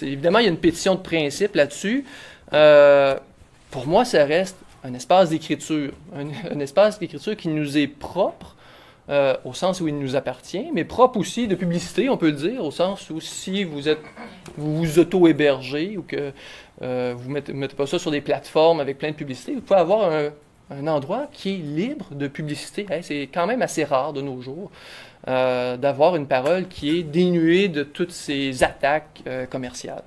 Speaker 1: Évidemment, il y a une pétition de principe là-dessus. Pour moi, ça reste un espace d'écriture. Un espace d'écriture qui nous est propre, au sens où il nous appartient, mais propre aussi de publicité, on peut le dire, au sens où si vous vous auto-hébergez ou que vous ne mettez pas ça sur des plateformes avec plein de publicité, vous pouvez avoir un endroit qui est libre de publicité. C'est quand même assez rare de nos jours. D'avoir une parole qui est dénuée de toutes ces attaques commerciales.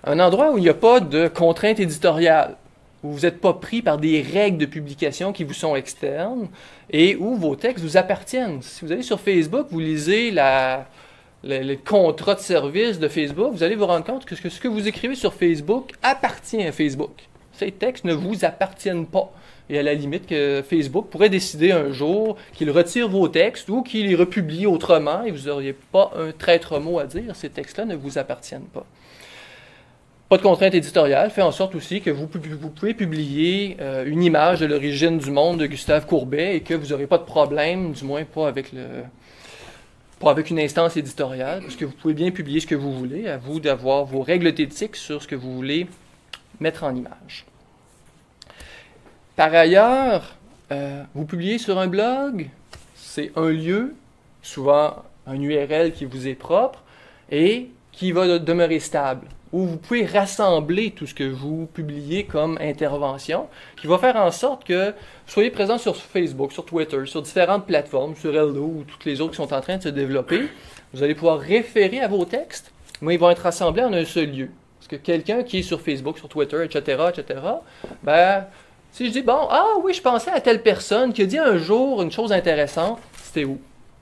Speaker 1: Un endroit où il n'y a pas de contraintes éditoriales, où vous n'êtes pas pris par des règles de publication qui vous sont externes et où vos textes vous appartiennent. Si vous allez sur Facebook, vous lisez le contrat de service de Facebook, vous allez vous rendre compte que ce que vous écrivez sur Facebook appartient à Facebook. Ces textes ne vous appartiennent pas. Et à la limite que Facebook pourrait décider un jour qu'il retire vos textes ou qu'il les republie autrement et vous n'auriez pas un traître mot à dire. Ces textes-là ne vous appartiennent pas. Pas de contrainte éditoriale fait en sorte aussi que vous pouvez publier une image de l'origine du monde de Gustave Courbet et que vous n'aurez pas de problème, du moins pas avec une instance éditoriale, parce que vous pouvez bien publier ce que vous voulez, à vous d'avoir vos règles éthiques sur ce que vous voulez mettre en image. Par ailleurs, vous publiez sur un blog, c'est un lieu, souvent un URL qui vous est propre et qui va demeurer stable, où vous pouvez rassembler tout ce que vous publiez comme intervention, qui va faire en sorte que vous soyez présent sur Facebook, sur Twitter, sur différentes plateformes, sur Hello ou toutes les autres qui sont en train de se développer. Vous allez pouvoir référer à vos textes, mais ils vont être rassemblés en un seul lieu. Parce que quelqu'un qui est sur Facebook, sur Twitter, etc., ben, si je dis, oui, je pensais à telle personne qui a dit un jour une chose intéressante, c'était où?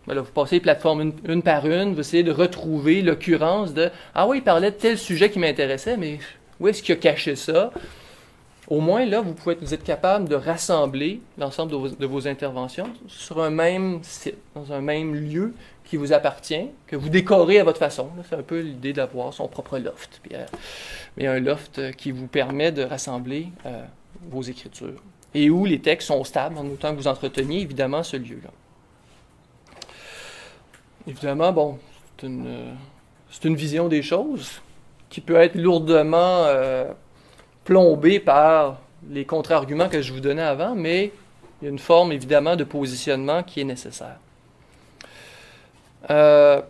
Speaker 1: Ben là, vous passez les plateformes une par une, vous essayez de retrouver l'occurrence de, il parlait de tel sujet qui m'intéressait, mais où est-ce qu'il a caché ça? Au moins, là, vous êtes capable de rassembler l'ensemble de vos interventions sur un même site, dans un même lieu qui vous appartient, que vous décorez à votre façon. C'est un peu l'idée d'avoir son propre loft. Mais un loft qui vous permet de rassembler vos écritures. Et où les textes sont stables, en autant que vous entreteniez, évidemment, ce lieu-là. Évidemment, c'est une vision des choses qui peut être lourdement plombée par les contre-arguments que je vous donnais avant, mais il y a une forme, évidemment, de positionnement qui est nécessaire. Il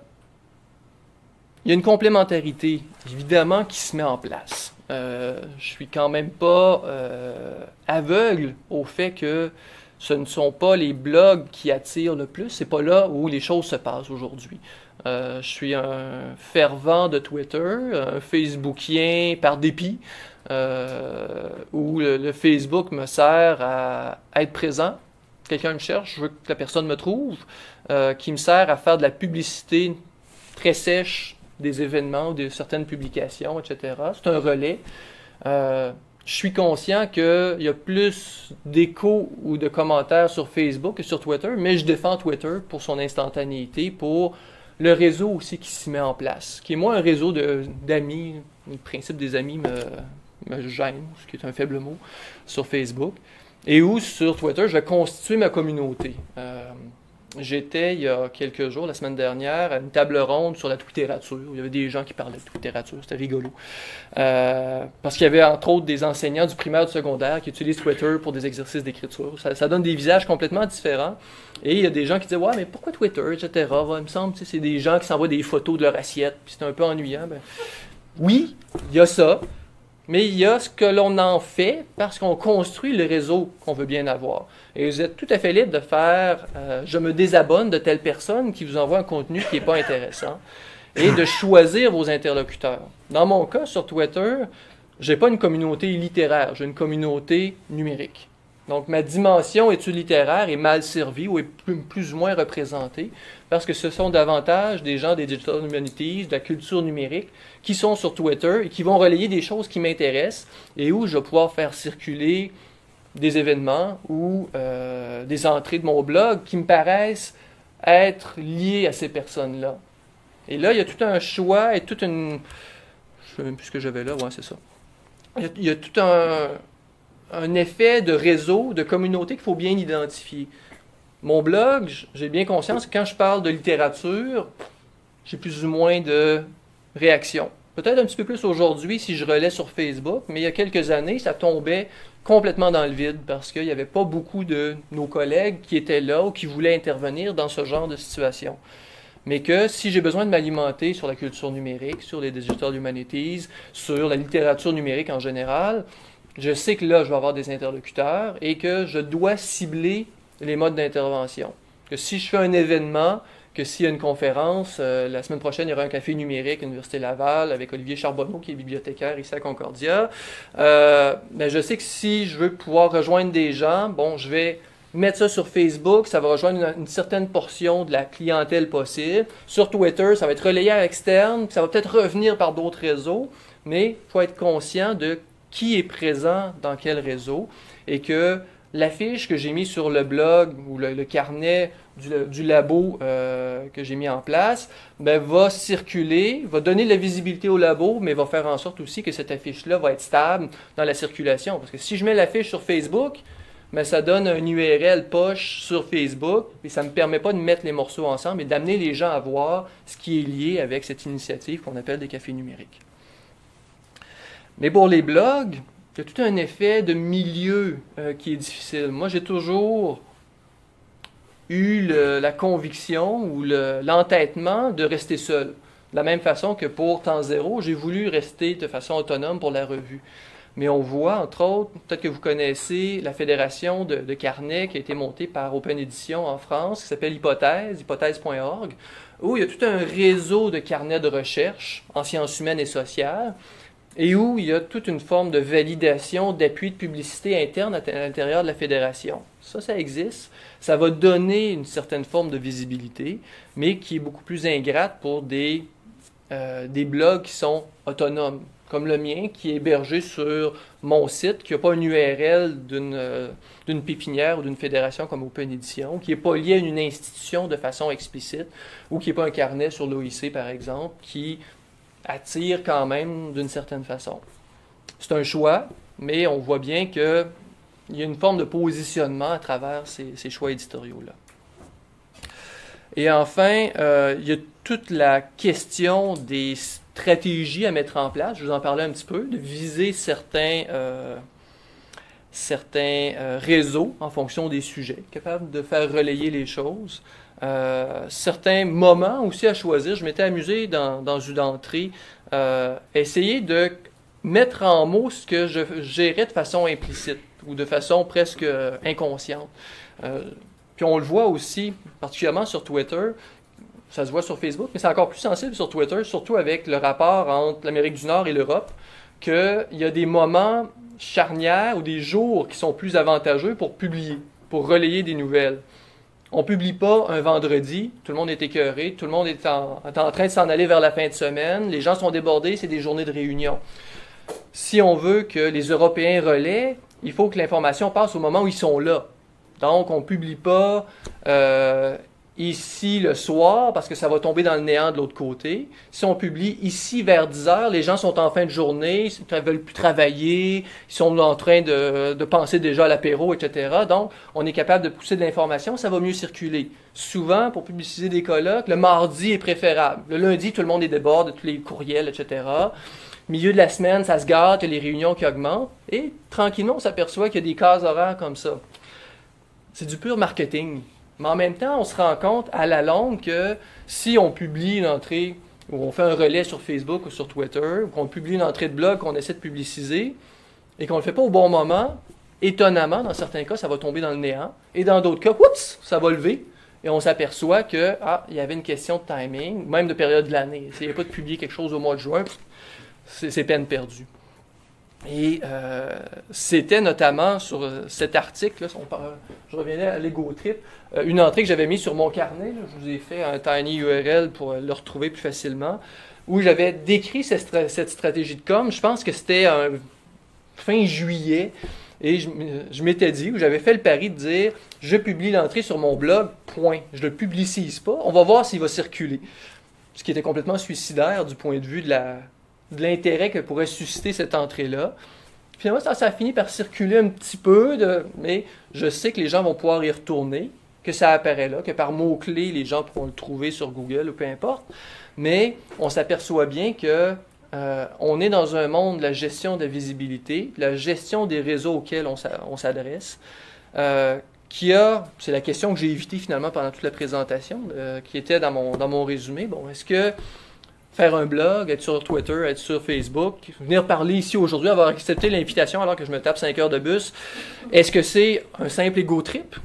Speaker 1: y a une complémentarité, évidemment, qui se met en place. Je suis quand même pas aveugle au fait que ce ne sont pas les blogs qui attirent le plus. C'est pas là où les choses se passent aujourd'hui. Je suis un fervent de Twitter, un Facebookien par dépit, où le Facebook me sert à être présent. Quelqu'un me cherche, je veux que la personne me trouve, qui me sert à faire de la publicité très sèche des événements, de certaines publications, etc. C'est un relais. Je suis conscient qu'il y a plus d'échos ou de commentaires sur Facebook que sur Twitter, mais je défends Twitter pour son instantanéité, pour le réseau aussi qui s'y met en place, qui est moins un réseau d'amis. Le principe des amis me gêne, ce qui est un faible mot, sur Facebook. Et où, sur Twitter, je vais constituer ma communauté. J'étais, il y a quelques jours, la semaine dernière, à une table ronde sur la twitterature. Il y avait des gens qui parlaient de twitterature, c'était rigolo. Parce qu'il y avait, entre autres, des enseignants du primaire et du secondaire qui utilisent Twitter pour des exercices d'écriture. Ça donne des visages complètement différents. Et il y a des gens qui disent « Ouais, mais pourquoi Twitter, etc. » Il me semble que c'est des gens qui s'envoient des photos de leur assiette, puis c'est un peu ennuyant. Ben, oui, il y a ça. Mais il y a ce que l'on en fait parce qu'on construit le réseau qu'on veut bien avoir. Et vous êtes tout à fait libre de faire je me désabonne de telle personne qui vous envoie un contenu qui n'est pas intéressant et de choisir vos interlocuteurs. Dans mon cas, sur Twitter, je n'ai pas une communauté littéraire, j'ai une communauté numérique. Donc, ma dimension études littéraires est mal servie ou est plus ou moins représentée parce que ce sont davantage des gens des Digital Humanities, de la culture numérique, qui sont sur Twitter et qui vont relayer des choses qui m'intéressent et où je vais pouvoir faire circuler des événements ou des entrées de mon blog qui me paraissent être liées à ces personnes-là. Et là, il y a tout un choix et toute une... Je ne sais même plus ce que j'avais là, ouais, c'est ça. Il y a tout un effet de réseau, de communauté qu'il faut bien identifier. Mon blog, j'ai bien conscience que quand je parle de littérature, j'ai plus ou moins de réactions. Peut-être un petit peu plus aujourd'hui si je relais sur Facebook, mais il y a quelques années, ça tombait complètement dans le vide parce qu'il n'y avait pas beaucoup de nos collègues qui étaient là ou qui voulaient intervenir dans ce genre de situation. Mais que si j'ai besoin de m'alimenter sur la culture numérique, sur les Digital Humanities, sur la littérature numérique en général, je sais que là, je vais avoir des interlocuteurs et que je dois cibler les modes d'intervention. Que si je fais un événement, que s'il y a une conférence, la semaine prochaine, il y aura un café numérique à l'Université Laval avec Olivier Charbonneau, qui est bibliothécaire ici à Concordia. Je sais que si je veux pouvoir rejoindre des gens, bon, je vais mettre ça sur Facebook, ça va rejoindre une certaine portion de la clientèle possible. Sur Twitter, ça va être relayé à l'externe, ça va peut-être revenir par d'autres réseaux, mais il faut être conscient de qui est présent dans quel réseau et que l'affiche que j'ai mise sur le blog ou le carnet du labo que j'ai mis en place va circuler, va donner de la visibilité au labo, mais va faire en sorte aussi que cette affiche-là va être stable dans la circulation. Parce que si je mets l'affiche sur Facebook, ça donne un URL poche sur Facebook et ça ne me permet pas de mettre les morceaux ensemble et d'amener les gens à voir ce qui est lié avec cette initiative qu'on appelle des cafés numériques. Mais pour les blogs, il y a tout un effet de milieu qui est difficile. Moi, j'ai toujours eu la conviction ou l'entêtement de rester seul. De la même façon que pour Temps Zéro, j'ai voulu rester de façon autonome pour la revue. Mais on voit, entre autres, peut-être que vous connaissez la fédération de carnets qui a été montée par Open Edition en France, qui s'appelle Hypothèse, hypothèse.org, où il y a tout un réseau de carnets de recherche en sciences humaines et sociales, et où il y a toute une forme de validation, d'appui de publicité interne à l'intérieur de la fédération. Ça existe. Ça va donner une certaine forme de visibilité, mais qui est beaucoup plus ingrate pour des blogs qui sont autonomes, comme le mien, qui est hébergé sur mon site, qui n'a pas une URL d'une pépinière ou d'une fédération comme Open Edition, qui n'est pas lié à une institution de façon explicite, ou qui n'est pas un carnet sur l'OIC, par exemple, qui attire quand même d'une certaine façon. C'est un choix, mais on voit bien qu'il y a une forme de positionnement à travers ces choix éditoriaux-là. Et enfin, il y a toute la question des stratégies à mettre en place. Je vous en parlais un petit peu, de viser certains réseaux en fonction des sujets, capables de faire relayer les choses. Certains moments aussi à choisir. Je m'étais amusé dans une entrée, essayer de mettre en mots ce que je gérais de façon implicite. ou de façon presque inconsciente. Puis on le voit aussi, particulièrement sur Twitter, ça se voit sur Facebook, mais c'est encore plus sensible sur Twitter, surtout avec le rapport entre l'Amérique du Nord et l'Europe, qu'il y a des moments charnières ou des jours qui sont plus avantageux pour publier, pour relayer des nouvelles. On ne publie pas un vendredi, tout le monde est écœuré, tout le monde est en train de s'en aller vers la fin de semaine, les gens sont débordés, c'est des journées de réunion. Si on veut que les Européens relaient, il faut que l'information passe au moment où ils sont là. Donc, on ne publie pas ici le soir parce que ça va tomber dans le néant de l'autre côté. Si on publie ici vers 10 heures, les gens sont en fin de journée, ils ne veulent plus travailler, ils sont en train de penser déjà à l'apéro, etc. Donc, on est capable de pousser de l'information, ça va mieux circuler. Souvent, pour publiciser des colloques, le mardi est préférable. Le lundi, tout le monde est débordé de tous les courriels, etc. Milieu de la semaine, ça se gâte, il y a les réunions qui augmentent. Et tranquillement, on s'aperçoit qu'il y a des cases horaires comme ça. C'est du pur marketing. Mais en même temps, on se rend compte à la longue que si on publie une entrée, ou on fait un relais sur Facebook ou sur Twitter, ou qu'on publie une entrée de blog qu'on essaie de publiciser, et qu'on ne le fait pas au bon moment, étonnamment, dans certains cas, ça va tomber dans le néant. Et dans d'autres cas, oups, ça va lever. Et on s'aperçoit que, il y avait une question de timing, même de période de l'année. S'il n'y a pas de publier quelque chose au mois de juin, c'est peine perdue. Et c'était notamment sur cet article, là, je reviens à l'Ego Trip, une entrée que j'avais mise sur mon carnet, là, je vous ai fait un tiny URL pour le retrouver plus facilement, où j'avais décrit cette stratégie de com. Je pense que c'était fin juillet, et je m'étais dit, où j'avais fait le pari de dire, je publie l'entrée sur mon blog, point. Je ne le publicise pas, on va voir s'il va circuler. Ce qui était complètement suicidaire du point de vue de l'intérêt que pourrait susciter cette entrée-là. Finalement, ça a fini par circuler un petit peu, mais je sais que les gens vont pouvoir y retourner, que ça apparaît là, que par mots-clés, les gens pourront le trouver sur Google ou peu importe. Mais on s'aperçoit bien que on est dans un monde de la gestion de la visibilité, la gestion des réseaux auxquels on s'adresse, c'est la question que j'ai évitée finalement pendant toute la présentation, qui était dans mon résumé. Bon, est-ce que faire un blog, être sur Twitter, être sur Facebook, venir parler ici aujourd'hui, avoir accepté l'invitation alors que je me tape 5 heures de bus, est-ce que c'est un simple ego trip?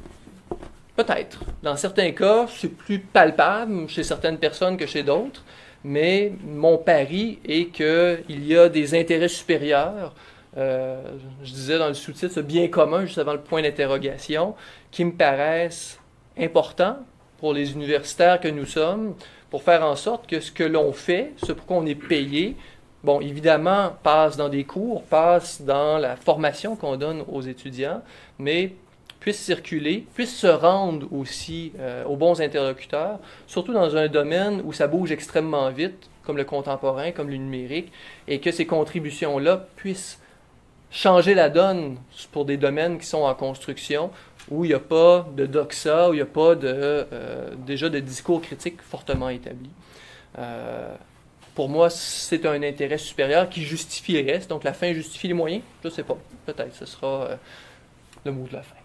Speaker 1: Peut-être. Dans certains cas, c'est plus palpable chez certaines personnes que chez d'autres, mais mon pari est qu'il y a des intérêts supérieurs, je disais dans le sous-titre, ce bien commun, juste avant le point d'interrogation, qui me paraissent importants pour les universitaires que nous sommes, pour faire en sorte que ce que l'on fait, ce pour quoi on est payé, bon, évidemment, passe dans des cours, passe dans la formation qu'on donne aux étudiants, mais puisse circuler, puisse se rendre aussi aux bons interlocuteurs, surtout dans un domaine où ça bouge extrêmement vite, comme le contemporain, comme le numérique, et que ces contributions-là puissent changer la donne pour des domaines qui sont en construction, où il n'y a pas de doxa, où il n'y a pas déjà de discours critique fortement établi. Pour moi, c'est un intérêt supérieur qui justifie le reste. Donc la fin justifie les moyens? Je ne sais pas. Peut-être ce sera le mot de la fin.